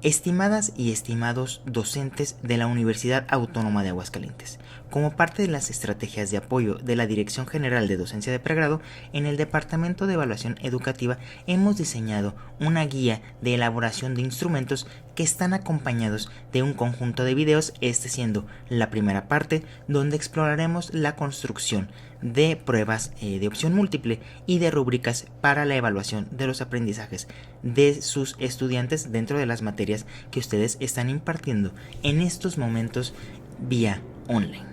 Estimadas y estimados docentes de la Universidad Autónoma de Aguascalientes, como parte de las estrategias de apoyo de la Dirección General de Docencia de Pregrado, en el Departamento de Evaluación Educativa hemos diseñado una guía de elaboración de instrumentos que están acompañados de un conjunto de videos, este siendo la primera parte donde exploraremos la construcción de pruebas de opción múltiple y de rúbricas para la evaluación de los aprendizajes de sus estudiantes dentro de las materias que ustedes están impartiendo en estos momentos vía online.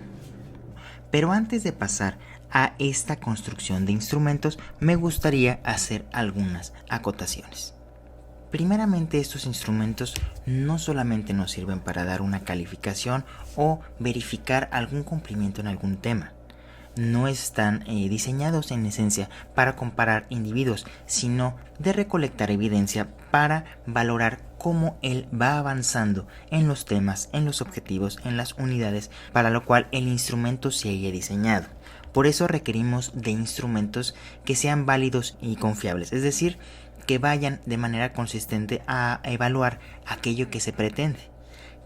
Pero antes de pasar a esta construcción de instrumentos, me gustaría hacer algunas acotaciones. Primeramente, estos instrumentos no solamente nos sirven para dar una calificación o verificar algún cumplimiento en algún tema. No están diseñados en esencia para comparar individuos, sino de recolectar evidencia para valorar cómo él va avanzando en los temas, en los objetivos, en las unidades, para lo cual el instrumento se haya diseñado. Por eso requerimos de instrumentos que sean válidos y confiables, es decir, que vayan de manera consistente a evaluar aquello que se pretende,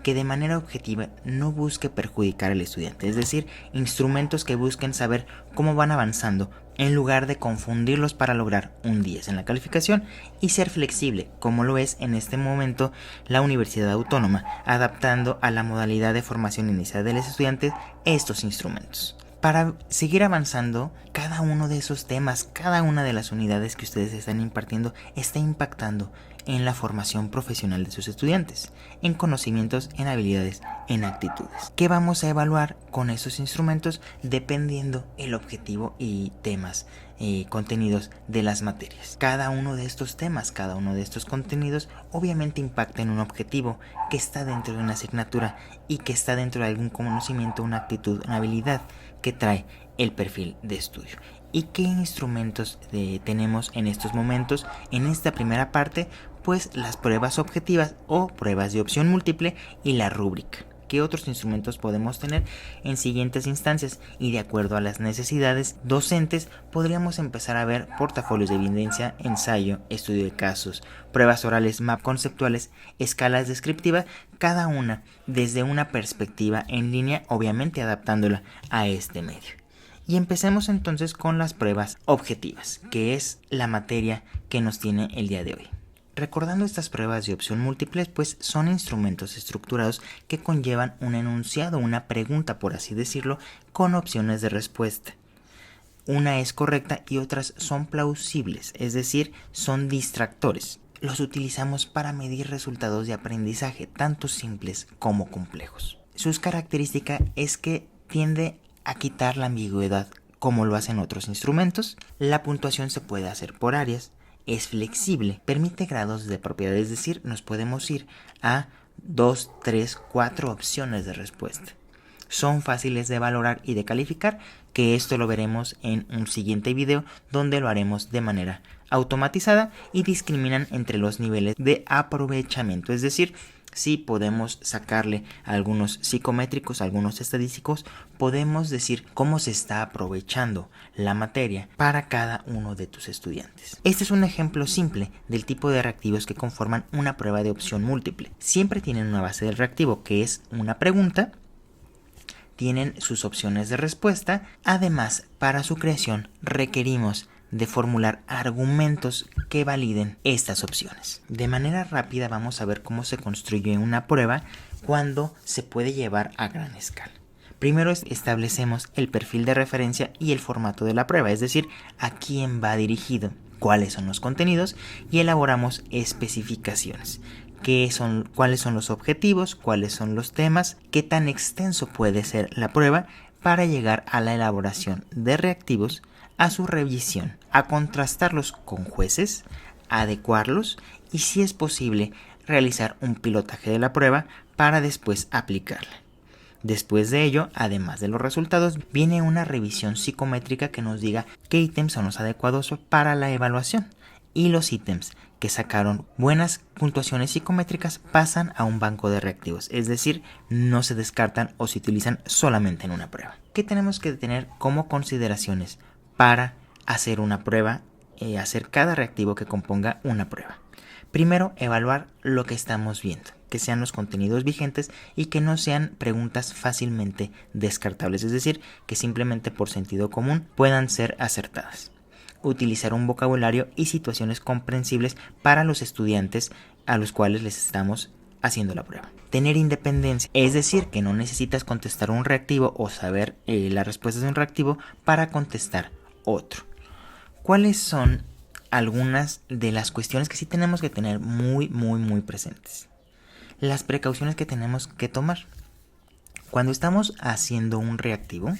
que de manera objetiva no busque perjudicar al estudiante, es decir, instrumentos que busquen saber cómo van avanzando en lugar de confundirlos para lograr un 10 en la calificación, y ser flexible, como lo es en este momento la Universidad Autónoma, adaptando a la modalidad de formación inicial de los estudiantes estos instrumentos. Para seguir avanzando, cada uno de esos temas, cada una de las unidades que ustedes están impartiendo está impactando en la formación profesional de sus estudiantes, en conocimientos, en habilidades, en actitudes. ¿Qué vamos a evaluar con esos instrumentos? Dependiendo el objetivo y temas, contenidos de las materias. Cada uno de estos temas, cada uno de estos contenidos obviamente impacta en un objetivo que está dentro de una asignatura y que está dentro de algún conocimiento, una actitud, una habilidad que trae el perfil de estudio. ¿Y qué instrumentos tenemos en estos momentos? En esta primera parte, pues las pruebas objetivas o pruebas de opción múltiple y la rúbrica. ¿Qué otros instrumentos podemos tener en siguientes instancias? Y de acuerdo a las necesidades docentes, podríamos empezar a ver portafolios de evidencia, ensayo, estudio de casos, pruebas orales, map conceptuales, escalas descriptivas, cada una desde una perspectiva en línea, obviamente adaptándola a este medio. Y empecemos entonces con las pruebas objetivas, que es la materia que nos tiene el día de hoy. Recordando estas pruebas de opción múltiples, pues son instrumentos estructurados que conllevan un enunciado, una pregunta, por así decirlo, con opciones de respuesta. Una es correcta y otras son plausibles, es decir, son distractores. Los utilizamos para medir resultados de aprendizaje, tanto simples como complejos. Su característica es que tiende a quitar la ambigüedad, como lo hacen otros instrumentos. La puntuación se puede hacer por áreas, es flexible, permite grados de propiedad, es decir, nos podemos ir a 2, 3, 4 opciones de respuesta. Son fáciles de valorar y de calificar, que esto lo veremos en un siguiente video donde lo haremos de manera automatizada, y discriminan entre los niveles de aprovechamiento, es decir, si podemos sacarle algunos psicométricos, algunos estadísticos, podemos decir cómo se está aprovechando la materia para cada uno de tus estudiantes. Este es un ejemplo simple del tipo de reactivos que conforman una prueba de opción múltiple. Siempre tienen una base del reactivo, que es una pregunta, tienen sus opciones de respuesta. Además, para su creación requerimos de formular argumentos que validen estas opciones. De manera rápida vamos a ver cómo se construye una prueba cuando se puede llevar a gran escala. Primero establecemos el perfil de referencia y el formato de la prueba, es decir, a quién va dirigido, cuáles son los contenidos, y elaboramos especificaciones. ¿Cuáles son los objetivos? ¿Cuáles son los temas? ¿Qué tan extenso puede ser la prueba? Para llegar a la elaboración de reactivos, a su revisión, a contrastarlos con jueces, a adecuarlos y, si es posible, realizar un pilotaje de la prueba para después aplicarla. Después de ello, además de los resultados, viene una revisión psicométrica que nos diga qué ítems son los adecuados para la evaluación, y los ítems que sacaron buenas puntuaciones psicométricas pasan a un banco de reactivos, es decir, no se descartan o se utilizan solamente en una prueba. ¿Qué tenemos que tener como consideraciones para hacer una prueba, hacer cada reactivo que componga una prueba? Primero, evaluar lo que estamos viendo, que sean los contenidos vigentes y que no sean preguntas fácilmente descartables, es decir, que simplemente por sentido común puedan ser acertadas. Utilizar un vocabulario y situaciones comprensibles para los estudiantes a los cuales les estamos haciendo la prueba. Tener independencia, es decir, que no necesitas contestar un reactivo o saber las respuestas de un reactivo para contestar otro. ¿Cuáles son algunas de las cuestiones que sí tenemos que tener muy presentes? Las precauciones que tenemos que tomar. Cuando estamos haciendo un reactivo,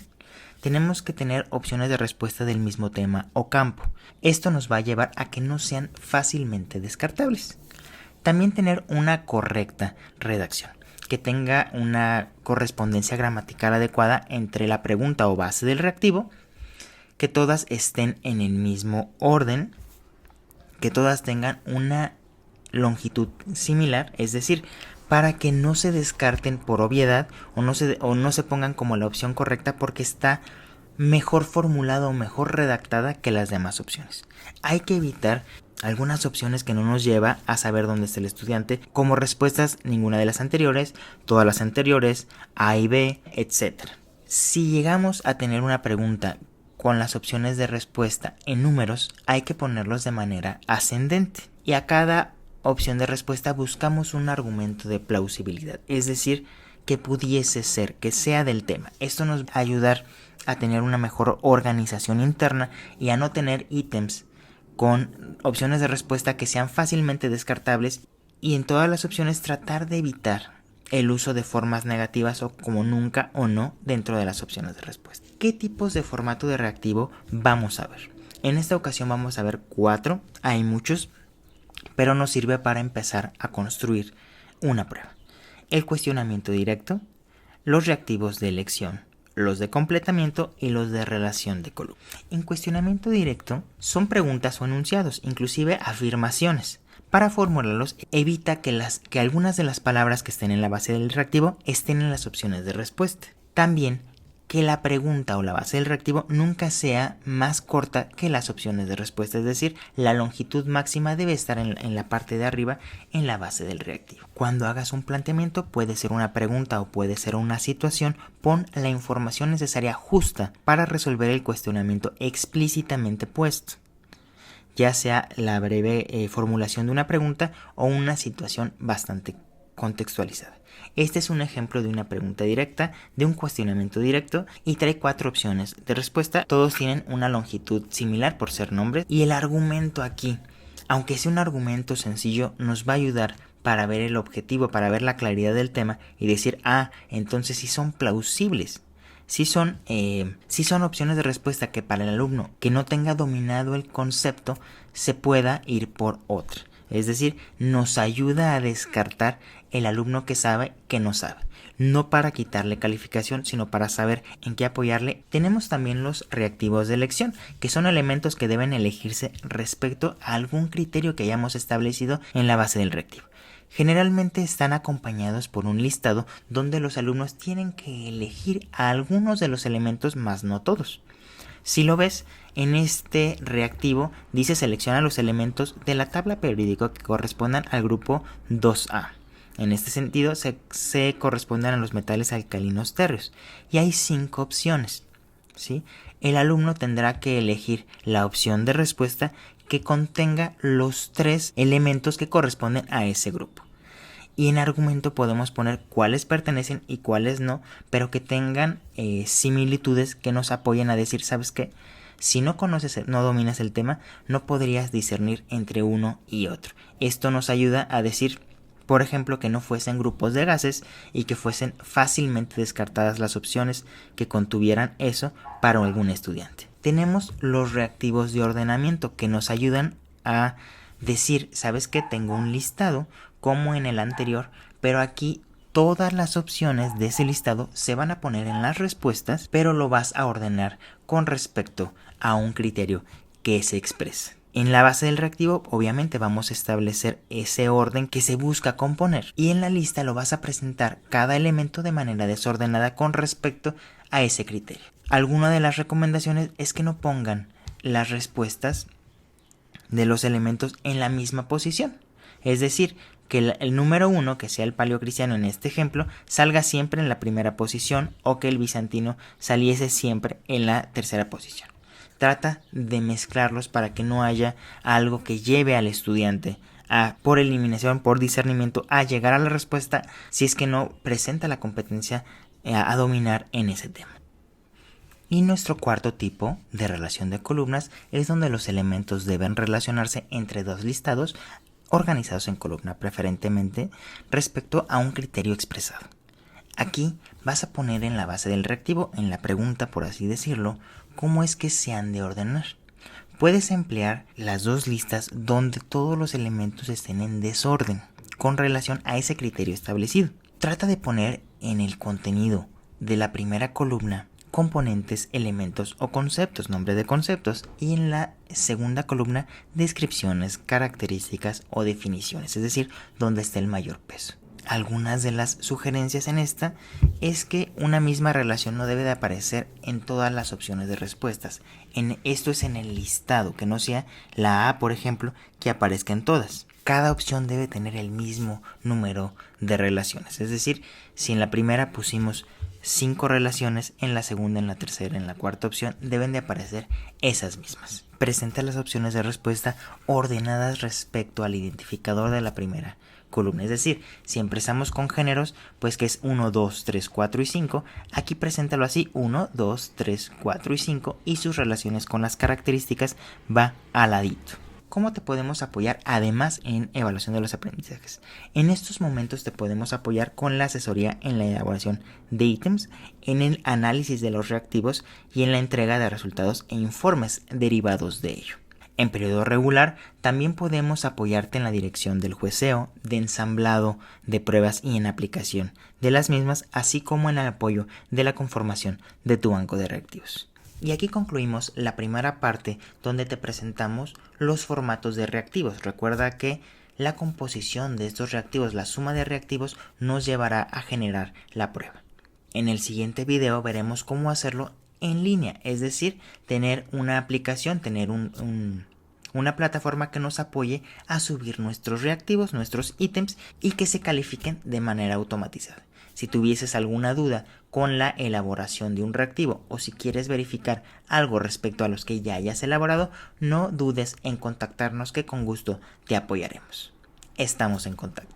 tenemos que tener opciones de respuesta del mismo tema o campo. Esto nos va a llevar a que no sean fácilmente descartables. También tener una correcta redacción, que tenga una correspondencia gramatical adecuada entre la pregunta o base del reactivo, que todas estén en el mismo orden, que todas tengan una longitud similar, es decir, para que no se descarten por obviedad o no se pongan como la opción correcta porque está mejor formulada o mejor redactada que las demás opciones. Hay que evitar algunas opciones que no nos lleva a saber dónde está el estudiante, como respuestas ninguna de las anteriores, todas las anteriores, A y B, etc. Si llegamos a tener una pregunta con las opciones de respuesta en números, hay que ponerlos de manera ascendente y a cada opción de respuesta buscamos un argumento de plausibilidad, es decir, que pudiese ser, que sea del tema. Esto nos va a ayudar a tener una mejor organización interna y a no tener ítems con opciones de respuesta que sean fácilmente descartables, y en todas las opciones tratar de evitar el uso de formas negativas o como nunca o no dentro de las opciones de respuesta. ¿Qué tipos de formato de reactivo vamos a ver? En esta ocasión vamos a ver 4, hay muchos, pero nos sirve para empezar a construir una prueba. El cuestionamiento directo, los reactivos de elección, los de completamiento y los de relación de columna. En cuestionamiento directo son preguntas o enunciados, inclusive afirmaciones. Para formularlos, evita que algunas de las palabras que estén en la base del reactivo estén en las opciones de respuesta. También que la pregunta o la base del reactivo nunca sea más corta que las opciones de respuesta, es decir, la longitud máxima debe estar en la parte de arriba en la base del reactivo. Cuando hagas un planteamiento, puede ser una pregunta o puede ser una situación, pon la información necesaria justa para resolver el cuestionamiento explícitamente puesto, ya sea la breve formulación de una pregunta o una situación bastante contextualizada. Este es un ejemplo de una pregunta directa, de un cuestionamiento directo, y trae 4 opciones de respuesta. Todos tienen una longitud similar por ser nombres, y el argumento aquí, aunque sea un argumento sencillo, nos va a ayudar para ver el objetivo, para ver la claridad del tema y decir, entonces sí son plausibles. Sí son opciones de respuesta que para el alumno que no tenga dominado el concepto se pueda ir por otra. Es decir, nos ayuda a descartar el alumno que sabe que no sabe. No para quitarle calificación, sino para saber en qué apoyarle. Tenemos también los reactivos de elección, que son elementos que deben elegirse respecto a algún criterio que hayamos establecido en la base del reactivo. Generalmente están acompañados por un listado donde los alumnos tienen que elegir a algunos de los elementos, más no todos. Si lo ves, en este reactivo dice selecciona los elementos de la tabla periódica que correspondan al grupo 2A. En este sentido se corresponden a los metales alcalinos térreos y hay 5 opciones, ¿sí? El alumno tendrá que elegir la opción de respuesta que contenga los 3 elementos que corresponden a ese grupo. Y en argumento podemos poner cuáles pertenecen y cuáles no, pero que tengan similitudes que nos apoyen a decir, ¿sabes qué? Si no conoces, no dominas el tema, no podrías discernir entre uno y otro. Esto nos ayuda a decir, por ejemplo, que no fuesen grupos de gases y que fuesen fácilmente descartadas las opciones que contuvieran eso para algún estudiante. Tenemos los reactivos de ordenamiento que nos ayudan a decir, ¿sabes qué? Tengo un listado como en el anterior, pero aquí todas las opciones de ese listado se van a poner en las respuestas, pero lo vas a ordenar con respecto a un criterio que se expresa. En la base del reactivo obviamente vamos a establecer ese orden que se busca componer, y en la lista lo vas a presentar cada elemento de manera desordenada con respecto a ese criterio. Alguna de las recomendaciones es que no pongan las respuestas de los elementos en la misma posición, Es decir, que el número 1, que sea el paleocristiano en este ejemplo, salga siempre en la primera posición o que el bizantino saliese siempre en la tercera posición. Trata de mezclarlos para que no haya algo que lleve al estudiante por eliminación, por discernimiento, a llegar a la respuesta si es que no presenta la competencia a dominar en ese tema. Y nuestro cuarto tipo de relación de columnas es donde los elementos deben relacionarse entre dos listados organizados en columna, preferentemente respecto a un criterio expresado. Aquí vas a poner en la base del reactivo, en la pregunta por así decirlo, cómo es que se han de ordenar. Puedes emplear las dos listas donde todos los elementos estén en desorden con relación a ese criterio establecido. Trata de poner en el contenido de la primera columna componentes, elementos o conceptos, nombre de conceptos, y en la segunda columna descripciones, características o definiciones, es decir, donde está el mayor peso. Algunas de las sugerencias en esta es que una misma relación no debe de aparecer en todas las opciones de respuestas. Esto es en el listado, que no sea la A, por ejemplo, que aparezca en todas. Cada opción debe tener el mismo número de relaciones. Es decir, si en la primera pusimos 5 relaciones, en la segunda, en la tercera, en la cuarta opción deben de aparecer esas mismas. Presenta las opciones de respuesta ordenadas respecto al identificador de la primera columna. Es decir, si empezamos con géneros, pues que es 1, 2, 3, 4 y 5, aquí preséntalo así: 1, 2, 3, 4 y 5, y sus relaciones con las características va al ladito. ¿Cómo te podemos apoyar además en evaluación de los aprendizajes? En estos momentos te podemos apoyar con la asesoría en la elaboración de ítems, en el análisis de los reactivos y en la entrega de resultados e informes derivados de ello. En periodo regular también podemos apoyarte en la dirección del jueceo, de ensamblado de pruebas y en aplicación de las mismas, así como en el apoyo de la conformación de tu banco de reactivos. Y aquí concluimos la primera parte donde te presentamos los formatos de reactivos. Recuerda que la composición de estos reactivos, la suma de reactivos, nos llevará a generar la prueba. En el siguiente video veremos cómo hacerlo en línea, es decir, tener una aplicación, tener una plataforma que nos apoye a subir nuestros reactivos, nuestros ítems, y que se califiquen de manera automatizada. Si tuvieses alguna duda con la elaboración de un reactivo o si quieres verificar algo respecto a los que ya hayas elaborado, no dudes en contactarnos, que con gusto te apoyaremos. Estamos en contacto.